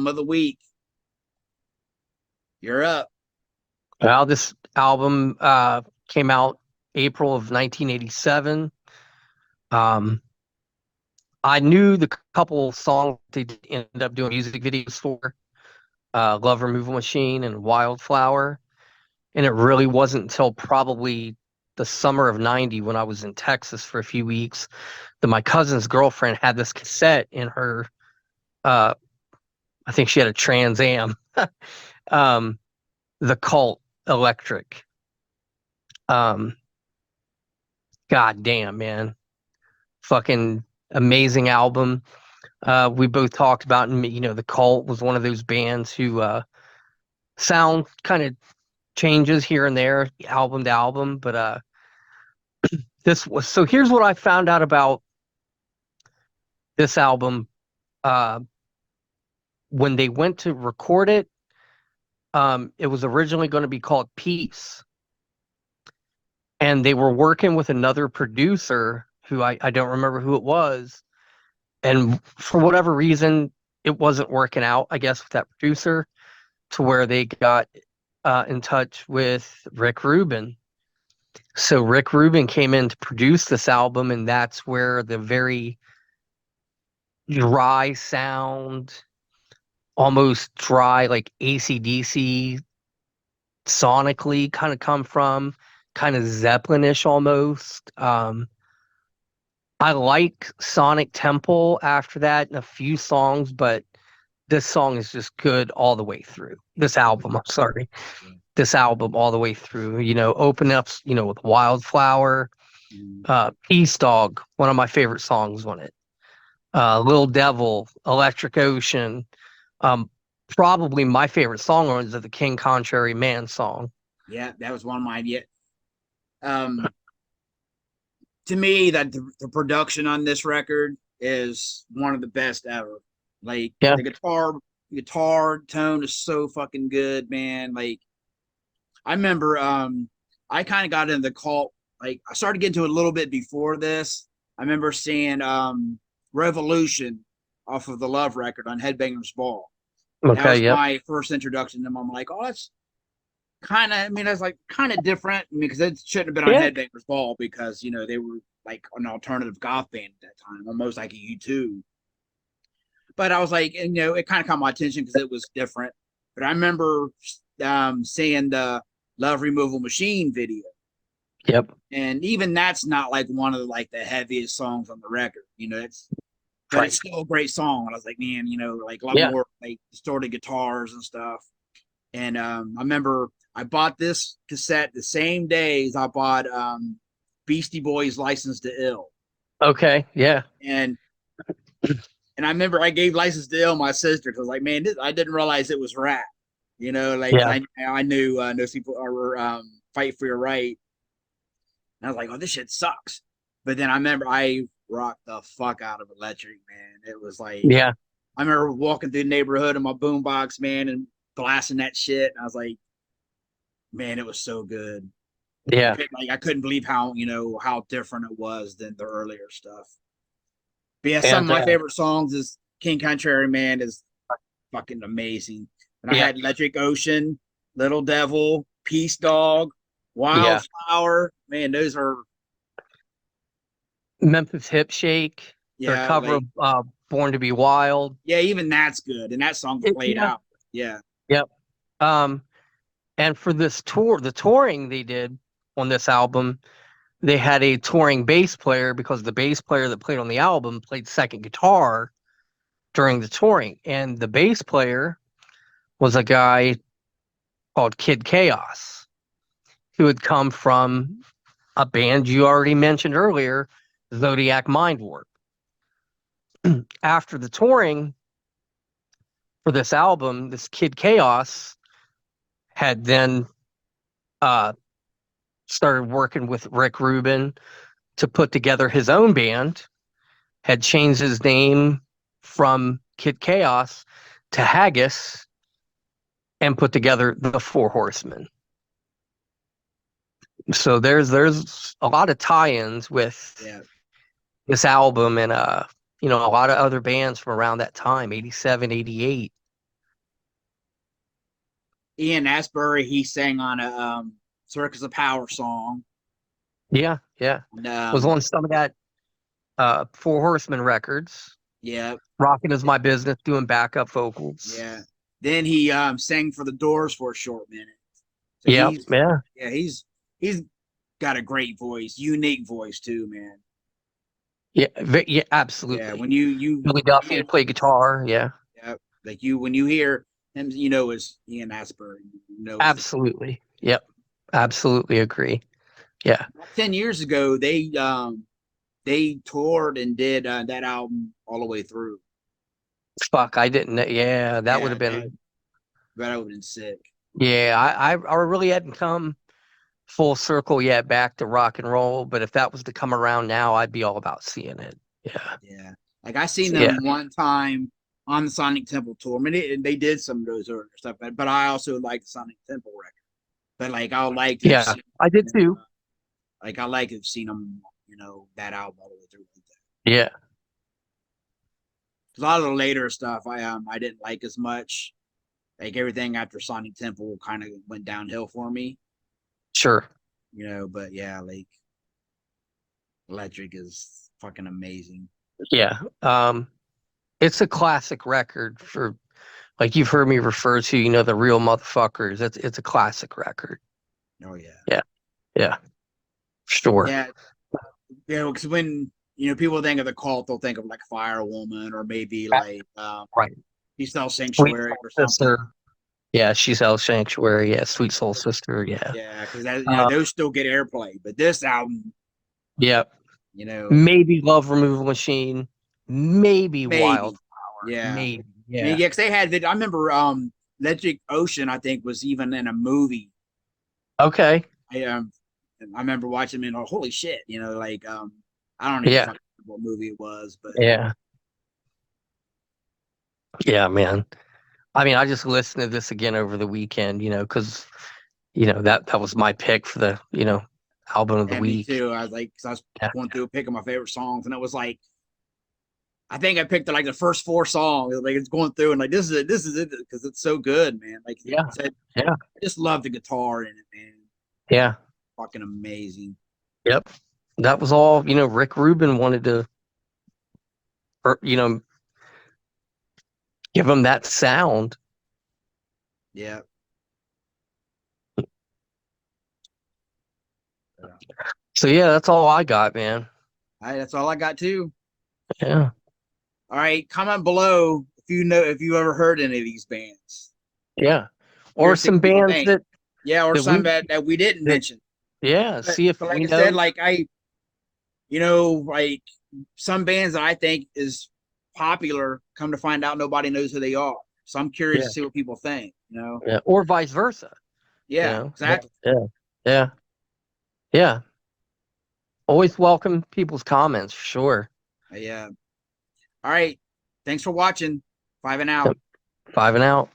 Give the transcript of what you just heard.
of the week. You're up. Well, this album came out April of 1987. Um, I knew the couple songs they ended up doing music videos for, Love Removal Machine and Wildflower. And it really wasn't until probably the summer of 90 when I was in Texas for a few weeks that my cousin's girlfriend had this cassette in her, uh, I think she had a Trans Am, um, The Cult Electric. Um, God damn, man. Fucking amazing album. We both talked about, and the Cult was one of those bands who sound kind of changes here and there, album to album. But this was so. Here's what I found out about this album. Uh, when they went to record it, it was originally going to be called Peace, and they were working with another producer who I don't remember who it was, and for whatever reason, it wasn't working out. I guess with that producer to where they got in touch with Rick Rubin. So Rick Rubin came in to produce this album, and that's where the very dry sound, almost dry, like AC/DC sonically kind of come from, kind of Zeppelin-ish almost. I like Sonic Temple after that in a few songs, but this song is just good all the way through. This album, I'm sorry. This album all the way through. Open up, with Wildflower, Peace Dog, one of my favorite songs on it. Lil Devil, Electric Ocean. Um, Probably my favorite song on it is the King Contrary Man song. Yeah, that was one of mine. Yeah. Um, to me, that the production on this record is one of the best ever. Like Yeah. the guitar tone is so fucking good, man. Like I remember I kind of got into the Cult, like I started getting to it a little bit before this. I remember seeing Revolution off of the Love record on Headbangers Ball. That Okay. was Yep. my first introduction to them. I'm like, oh, that's kind of, I mean, that's like kind of different. I mean, because it shouldn't have been on Yeah. Headbangers Ball because, they were like an alternative goth band at that time, almost like a U2. But I was like, and, it kind of caught my attention because it was different. But I remember seeing the Love Removal Machine video. Yep. And even that's not like one of the heaviest songs on the record. But Right. it's still a great song. And I was like, man, like a lot Yeah. more like distorted guitars and stuff. And I remember I bought this cassette the same day as I bought Beastie Boys' License to Ill. Okay. Yeah. And and I remember I gave License to Ill my sister because like, man, I didn't realize it was rap. Like Yeah. I knew no people are fight for your right. And I was like, oh, this shit sucks. But then I remember I rocked the fuck out of Electric, man. It was like Yeah. I remember walking through the neighborhood in my boombox, man, and blasting that shit. And I was like, man, it was so good. Yeah. I couldn't believe how different it was than the earlier stuff. But yeah, some of And my favorite songs is King Contrary Man is fucking amazing. And I yeah. had Electric Ocean, Little Devil, Peace Dog, Yeah. Wildflower. Man, those are Memphis Hip Shake, their yeah, cover like of Born to Be Wild. yeah, even that's good. And that song's played Yeah. out. Yeah. Yep. Um, and for this tour, the touring they did on this album, they had a touring bass player because the bass player that played on the album played second guitar during the touring. And the bass player was a guy called Kid Chaos, who had come from a band you already mentioned earlier, Zodiac Mind Warp. After the touring for this album, this Kid Chaos had then uh, started working with Rick Rubin to put together his own band, had changed his name from Kid Chaos to Haggis, and put together the Four Horsemen. So there's a lot of tie-ins with Yeah. this album and a lot of other bands from around that time, 87, 88. Ian Astbury, he sang on a Circus of Power song. Yeah, yeah. And, Was on some of that Four Horsemen records. yeah, Rocking is my business, doing backup vocals. yeah. Then he sang for the Doors for a short minute. So Yep, yeah, he's got a great voice, unique voice too, man. yeah, yeah, Yeah, absolutely. when you Billy Duffy to play guitar. Yeah, yeah, like when you hear him, you know it's Ian Astbury. You know it's absolutely. Yep, absolutely agree. Yeah. 10 years ago they toured and did that album all the way through. Fuck, I didn't know. Yeah, that would Yeah, have been. that would have been sick. Yeah, I really hadn't come full circle yet back to rock and roll, but if that was to come around now, I'd be all about seeing it. Yeah. Yeah, like I seen Yeah. them one time on the Sonic Temple tour. I mean, they did some of those earlier stuff, but I also like the Sonic Temple record. But like I would like to have Yeah, seen, I did too. like I like to have seen them, that album all the way through. Like that. Yeah, A lot of the later stuff I didn't like as much. Like everything after Sonic Temple kind of went downhill for me, sure. But yeah, like Electric is fucking amazing. Yeah. It's a classic record for like you've heard me refer to, the real motherfuckers. It's a classic record. Oh yeah, Yeah. Yeah. Sure. yeah, because when people think of the cult, they'll think of like Fire Woman or maybe like Right. Peace Cell Sweet Sanctuary Soul or something. Sister. Yeah, she's El Sanctuary. Yeah, Sweet Soul Sister. Yeah. Yeah, because Uh, those still get airplay, but this album, yeah. you know, Maybe Love Removal Machine. Maybe maybe, Wildflower. yeah. Maybe. I mean, Yeah. yeah, because they had. I remember Electric Ocean. I think was even in a movie. Okay. I remember watching it and holy shit, like I don't even Yeah. fucking know what movie it was, but Yeah. Yeah, man. I mean, I just listened to this again over the weekend, because that was my pick for the, album of the yeah, me week. too. I was like, 'cause I was Yeah. going through picking my favorite songs, and it was like, I think I picked like the first four songs. Like it's going through, and like this is it, because it's so good, man. Like Yeah. I said, Yeah. I just love the guitar in it, man. Yeah. Fucking amazing. Yep. That was all, Rick Rubin wanted to, give him that sound. Yeah. So yeah, that's all I got, man. All right, that's all I got too. Yeah. All right, comment below if you ever heard any of these bands. Yeah. Or Curious to see some what people bands think. Yeah, or that some we, that we didn't that, mention. yeah, But, see if but we like I know. said, like like some bands that I think is popular, come to find out nobody knows who they are. So I'm curious Yeah. to see what people think. Yeah. Or vice versa. Yeah, exactly. Yeah. Yeah. Yeah. Always welcome people's comments for sure. Yeah. All right. Thanks for watching. 5 and out. 5 and out.